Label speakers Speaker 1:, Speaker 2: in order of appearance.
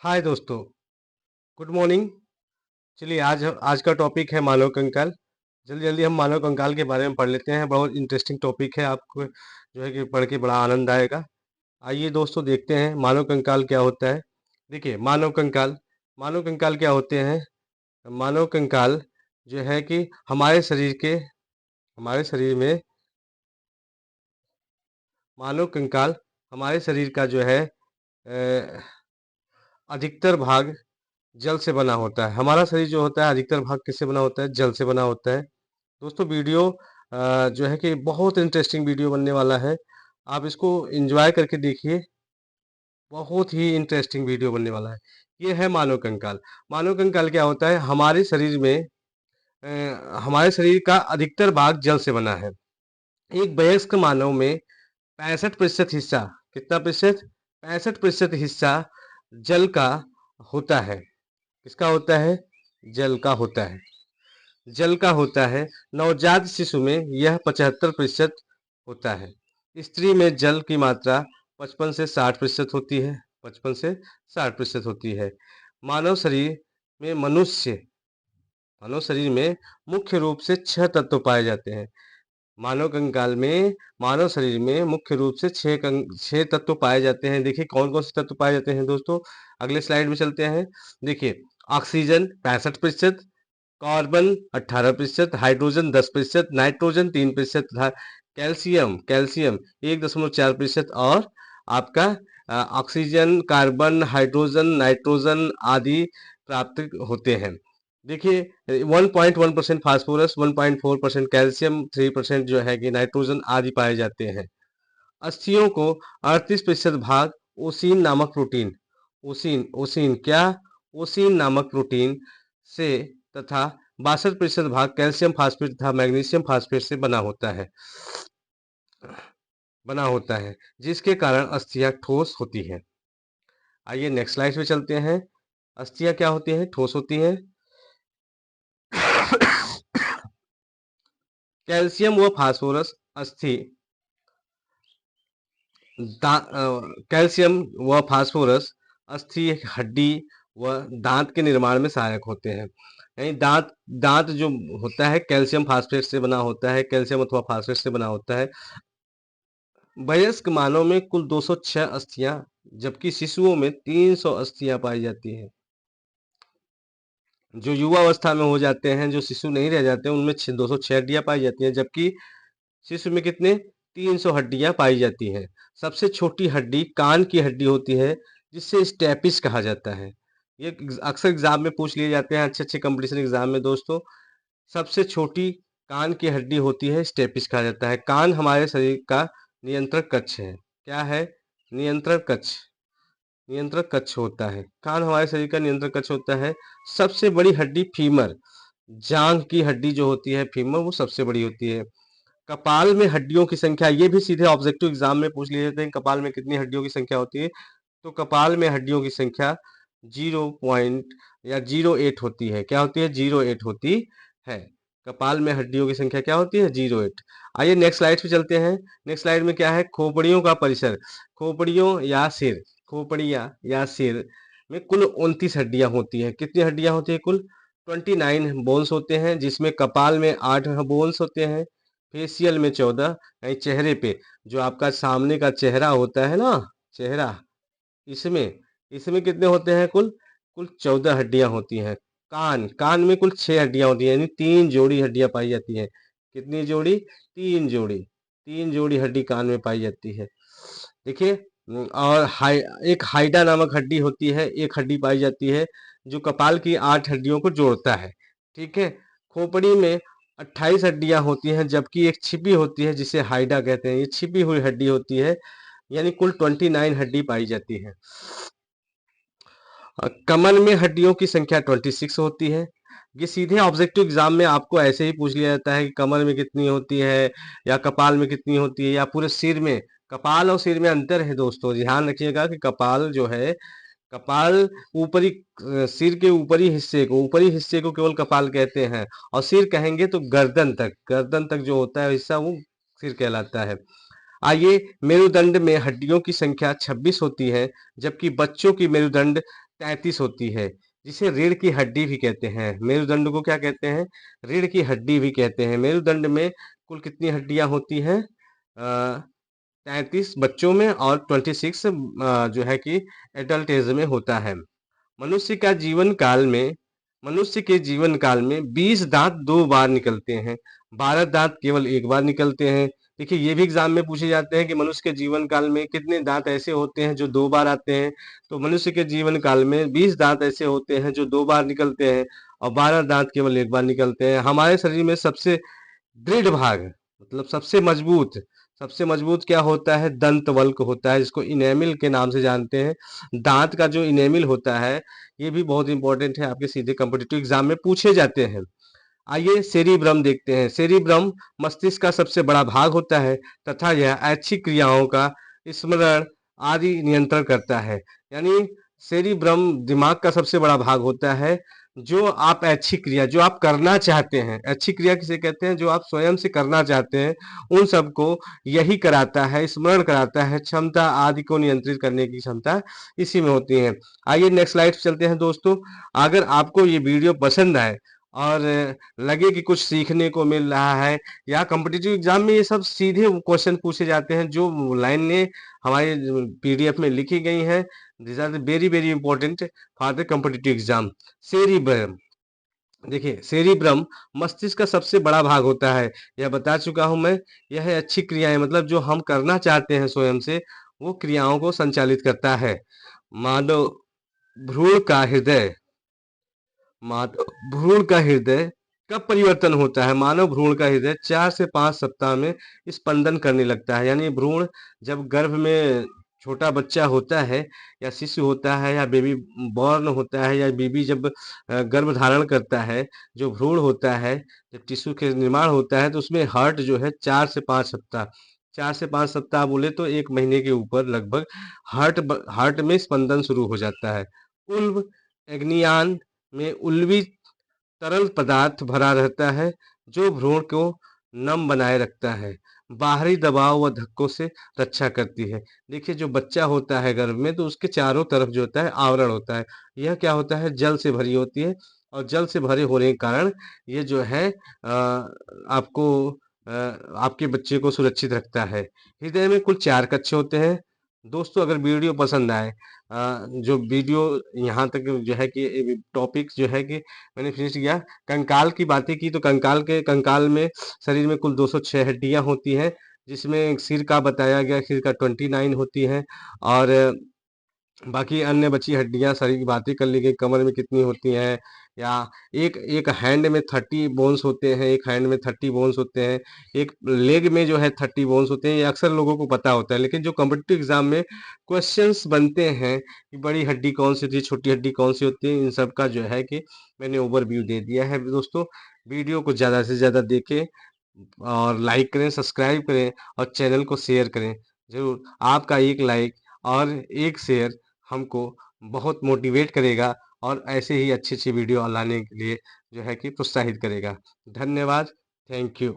Speaker 1: हाय दोस्तों, good morning. चलिए आज आज का टॉपिक है मानव कंकाल। जल्दी जल्दी हम मानव कंकाल के बारे में पढ़ लेते हैं। बहुत इंटरेस्टिंग टॉपिक है, आपको जो है कि पढ़ के बड़ा आनंद आएगा। आइए दोस्तों देखते हैं मानव कंकाल क्या होता है। देखिए मानव कंकाल क्या होते हैं। मानव कंकाल जो है कि हमारे शरीर में मानव कंकाल हमारे शरीर का जो है अधिकतर भाग जल से बना होता है। हमारा शरीर जो होता है अधिकतर भाग किससे बना होता है? जल से बना होता है। दोस्तों वीडियो जो है कि बहुत इंटरेस्टिंग वीडियो बनने वाला है। आप इसको एंजॉय करके देखिए, बहुत ही इंटरेस्टिंग वीडियो बनने वाला है। ये है मानव कंकाल। मानव कंकाल क्या होता है? हमारे शरीर का अधिकतर भाग जल से बना है। एक वयस्क मानव में 65% हिस्सा, कितना प्रतिशत? 65% हिस्सा जल का होता है। किसका होता है? जल का होता है। जल का होता है। नवजात शिशु में यह 75% होता है। स्त्री में जल की मात्रा 55 से 60% होती है। 55 से 60% होती है। मानव शरीर में मनुष्य मानव शरीर में मुख्य रूप से 6 तत्व पाए जाते हैं। मानव कंकाल में मानव शरीर में मुख्य रूप से 6 तत्व पाए जाते हैं। देखिए कौन कौन से तत्व पाए जाते हैं दोस्तों। अगले स्लाइड में चलते हैं। देखिए ऑक्सीजन 65%, कार्बन 18%, हाइड्रोजन 10%, नाइट्रोजन 3% तथा कैल्शियम कैल्शियम 1.4% और आपका ऑक्सीजन, कार्बन, हाइड्रोजन, नाइट्रोजन आदि प्राप्त होते हैं। देखिए 1.1% फास्फोरस, 1.4% कैल्शियम, 3% जो है कि नाइट्रोजन आदि पाए जाते हैं। अस्थियों को 38% भाग ओसीन नामक प्रोटीन ओसीन ओसीन क्या ओसीन नामक प्रोटीन से तथा 62% भाग कैल्शियम फास्फेट तथा मैग्नीशियम फास्फेट से बना होता है, जिसके कारण अस्थियां ठोस होती हैं। आइए नेक्स्ट स्लाइड पे चलते हैं। अस्थियां क्या होती हैं? ठोस होती हैं। कैल्शियम व फास्फोरस अस्थि कैल्शियम व फास्फोरस अस्थि, हड्डी व दांत के निर्माण में सहायक होते हैं। यानी दांत दांत जो होता है कैल्शियम फास्फेट से बना होता है, कैल्शियम अथवा फास्फेट से बना होता है। वयस्क मानव में कुल 206 अस्थियां, जबकि शिशुओं में 300 अस्थियां पाई जाती हैं। जो युवा अवस्था में हो जाते हैं, जो शिशु नहीं रह जाते हैं, उनमें 206 हड्डियां पाई जाती हैं, जबकि शिशु में कितने? 300 हड्डियां पाई जाती हैं। सबसे छोटी हड्डी कान की हड्डी होती है, जिससे स्टेपिस कहा जाता है। ये अक्सर एग्जाम में पूछ लिए जाते हैं, अच्छे अच्छे कंपटीशन एग्जाम में दोस्तों। सबसे छोटी कान की हड्डी होती है, स्टेपिस कहा जाता है। कान हमारे शरीर का नियंत्रण कक्ष है। क्या है? नियंत्रण कक्ष। नियंत्रण कक्ष होता है। कान हमारे शरीर का नियंत्रण कक्ष होता है। सबसे बड़ी हड्डी फीमर, जांघ की हड्डी जो होती है फीमर, वो सबसे बड़ी होती है। कपाल में हड्डियों की संख्या, ये भी सीधे ऑब्जेक्टिव एग्जाम में पूछ लिए जाते हैं, कपाल में कितनी हड्डियों की संख्या होती है? तो कपाल में हड्डियों की संख्या 0.08 होती है। क्या होती है? 0.8 होती है। कपाल में हड्डियों की संख्या क्या होती है? 0.8। आइए नेक्स्ट स्लाइड पे चलते हैं। नेक्स्ट स्लाइड में क्या है? खोपड़ियों का परिसर। खोपड़ियां या सिर में कुल 29 हड्डियां होती हैं। कितनी हड्डियां होती है कुल? 29 बोन्स होते हैं, जिसमें कपाल में 8 बोन्स होते हैं, फेशियल में 14, यानी चेहरे पे जो आपका सामने का चेहरा होता है ना, चेहरा, इसमें इसमें कितने होते हैं कुल? कुल 14 हड्डियां होती हैं। कान कान में कुल 6 हड्डियां होती हैं, यानी 3 जोड़ी हड्डियां पाई जाती हैं। कितनी जोड़ी? 3 जोड़ी हड्डी कान में पाई जाती है। देखिए और एक हाइडा नामक हड्डी होती है, एक हड्डी पाई जाती है, जो कपाल की 8 हड्डियों को जोड़ता है। ठीक है। खोपड़ी में 28 हड्डियां होती हैं, जबकि एक छिपी होती है जिसे हाइडा कहते हैं। ये छिपी हुई हड्डी होती है, यानी कुल 29 हड्डी पाई जाती है। कमर में हड्डियों की संख्या 26 होती है। ये सीधे ऑब्जेक्टिव एग्जाम में आपको ऐसे ही पूछ लिया जाता है कि कमर में कितनी होती है, या कपाल में कितनी होती है, या पूरे सिर में। कपाल और सिर में अंतर है दोस्तों, ध्यान रखिएगा कि कपाल जो है, कपाल ऊपरी सिर के ऊपरी हिस्से को केवल कपाल कहते हैं, और सिर कहेंगे तो गर्दन तक जो होता है हिस्सा, वो सिर कहलाता है। आइए, मेरुदंड में हड्डियों की संख्या 26 होती है, जबकि बच्चों की मेरुदंड 33 होती है, जिसे रीढ़ की हड्डी भी कहते हैं। मेरुदंड को क्या कहते हैं? रीढ़ की हड्डी भी कहते हैं। मेरुदंड में कुल कितनी हड्डियां होती हैं? 33 बच्चों में और 26 जो है कि एडल्ट एज में होता है। मनुष्य का जीवन काल में मनुष्य के जीवन काल में 20 दांत 2 बार निकलते हैं, 12 दांत केवल 1 बार निकलते हैं। देखिए ये भी एग्जाम में पूछे जाते हैं कि मनुष्य के जीवन काल में कितने दांत ऐसे होते हैं जो 2 बार आते हैं। तो मनुष्य के जीवन काल में 20 दांत ऐसे होते हैं जो 2 बार निकलते हैं और 12 दांत केवल 1 बार निकलते हैं। हमारे शरीर में सबसे दृढ़ भाग मतलब सबसे मजबूत क्या होता है? दंत वल्क होता है, जिसको इनेमिल के नाम से जानते हैं। दांत का जो इनेमिल होता है, ये भी बहुत इंपॉर्टेंट है, आपके सीधे कॉम्पिटिटिव एग्जाम में पूछे जाते हैं। आइए सेरिब्रम देखते हैं। सेरिब्रम मस्तिष्क का सबसे बड़ा भाग होता है तथा यह ऐच्छिक क्रियाओं का स्मरण आदि नियंत्रण करता है। यानी सेरिब्रम दिमाग का सबसे बड़ा भाग होता है। जो आप ऐच्छिक क्रिया जो आप करना चाहते हैं, ऐच्छिक क्रिया किसे कहते हैं? जो आप स्वयं से करना चाहते हैं, उन सबको यही कराता है, स्मरण कराता है। क्षमता आदि को नियंत्रित करने की क्षमता इसी में होती है। आइए नेक्स्ट स्लाइड पे चलते हैं दोस्तों। अगर आपको ये वीडियो पसंद आए और लगे कि कुछ सीखने को मिल रहा है, या कॉम्पिटिटिव एग्जाम में ये सब सीधे क्वेश्चन पूछे जाते हैं जो लाइनें हमारे पीडीएफ में लिखी गई हैं। These are very very important for the competitive exam. Cerebrum, देखिए सेरिब्रम मस्तिष्क का सबसे बड़ा भाग होता है, यह बता चुका हूं मैं। यह है अच्छी क्रियाएं, मतलब जो हम करना चाहते हैं स्वयं से, वो क्रियाओं को संचालित करता है। मानव भ्रूण का हृदय मानव भ्रूण का हृदय कब परिवर्तन होता है? मानव भ्रूण का हृदय 4 से 5 सप्ताह में स्पंदन करने लगता है। यानी भ्रूण जब गर्भ में छोटा बच्चा होता है या शिशु होता है या बेबी बॉर्न होता है या बेबी जब गर्भ धारण करता है, जो भ्रूण होता है, जब टिश्यू के निर्माण होता है तो उसमें हार्ट जो है 4 से 5 सप्ताह बोले तो 1 महीने के ऊपर लगभग हार्ट में स्पंदन शुरू हो जाता है। उल्व एग्नियान में उल्वी तरल पदार्थ भरा रहता है जो भ्रूण को नम बनाए रखता है, बाहरी दबाव व धक्कों से रक्षा करती है। देखिए जो बच्चा होता है गर्भ में, तो उसके चारों तरफ जो होता है आवरण होता है, यह क्या होता है? जल से भरी होती है। और जल से भरे होने के कारण ये जो है आपको आपके बच्चे को सुरक्षित रखता है। हृदय में कुल 4 कक्ष होते हैं। दोस्तों अगर वीडियो पसंद आए, जो वीडियो यहाँ तक जो है कि टॉपिक जो है कि मैंने फिनिश किया, कंकाल की बातें की, तो कंकाल में शरीर में कुल 206 हड्डियां होती हैं, जिसमें सिर का बताया गया, सिर का 29 होती है। और बाकी अन्य बची हड्डियां सारी की बातें कर ली गई, कमर में कितनी होती हैं, या एक एक हैंड में 30 बोन्स होते हैं, एक हैंड में 30 बोन्स होते हैं, एक लेग में जो है 30 बोन्स होते हैं। ये अक्सर लोगों को पता होता है, लेकिन जो कॉम्पिटिटिव एग्जाम में क्वेश्चंस बनते हैं कि बड़ी हड्डी कौन सी होती है, छोटी हड्डी कौन सी होती है, इन सब का जो है कि मैंने ओवरव्यू दे दिया है। दोस्तों वीडियो को ज़्यादा से ज़्यादा देखें और लाइक करें, सब्सक्राइब करें और चैनल को शेयर करें। ज़रूर आपका एक लाइक और एक शेयर हमको बहुत मोटिवेट करेगा और ऐसे ही अच्छी-अच्छी वीडियो लाने के लिए जो है कि प्रोत्साहित करेगा। धन्यवाद। Thank you.